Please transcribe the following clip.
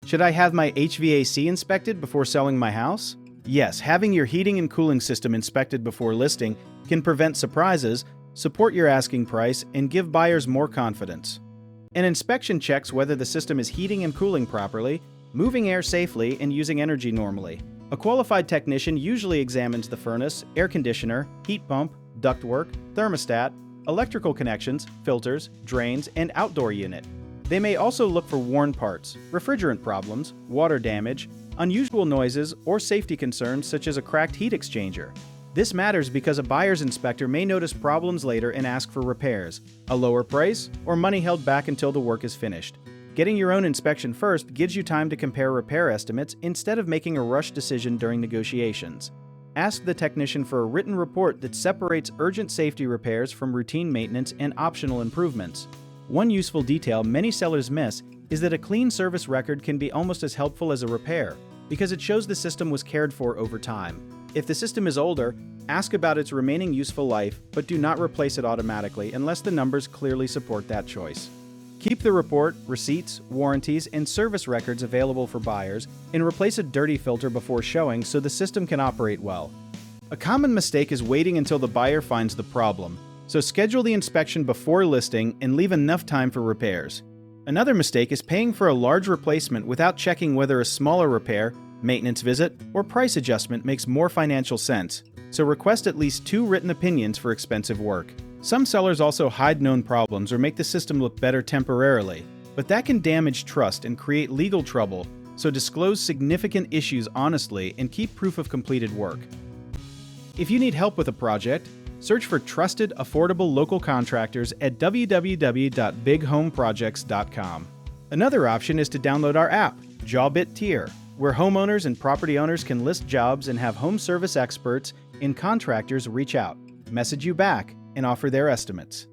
Should I have my HVAC inspected before selling my house? Yes, having your heating and cooling system inspected before listing can prevent surprises, support your asking price, and give buyers more confidence. An inspection checks whether the system is heating and cooling properly, moving air safely, and using energy normally. A qualified technician usually examines the furnace, air conditioner, heat pump, ductwork, thermostat, electrical connections, filters, drains, and outdoor unit. They may also look for worn parts, refrigerant problems, water damage, unusual noises, or safety concerns such as a cracked heat exchanger. This matters because a buyer's inspector may notice problems later and ask for repairs, a lower price, or money held back until the work is finished. Getting your own inspection first gives you time to compare repair estimates instead of making a rushed decision during negotiations. Ask the technician for a written report that separates urgent safety repairs from routine maintenance and optional improvements. One useful detail many sellers miss is that a clean service record can be almost as helpful as a repair, because it shows the system was cared for over time. If the system is older, ask about its remaining useful life, but do not replace it automatically unless the numbers clearly support that choice. Keep the report, receipts, warranties, and service records available for buyers, and replace a dirty filter before showing so the system can operate well. A common mistake is waiting until the buyer finds the problem, so schedule the inspection before listing and leave enough time for repairs. Another mistake is paying for a large replacement without checking whether a smaller repair, maintenance visit, or price adjustment makes more financial sense, so request at least 2 written opinions for expensive work. Some sellers also hide known problems or make the system look better temporarily, but that can damage trust and create legal trouble, so disclose significant issues honestly and keep proof of completed work. If you need help with a project, search for trusted, affordable local contractors at www.bighomeprojects.com. Another option is to download our app, Jobit Tier, where homeowners and property owners can list jobs and have home service experts and contractors reach out, message you back, and offer their estimates.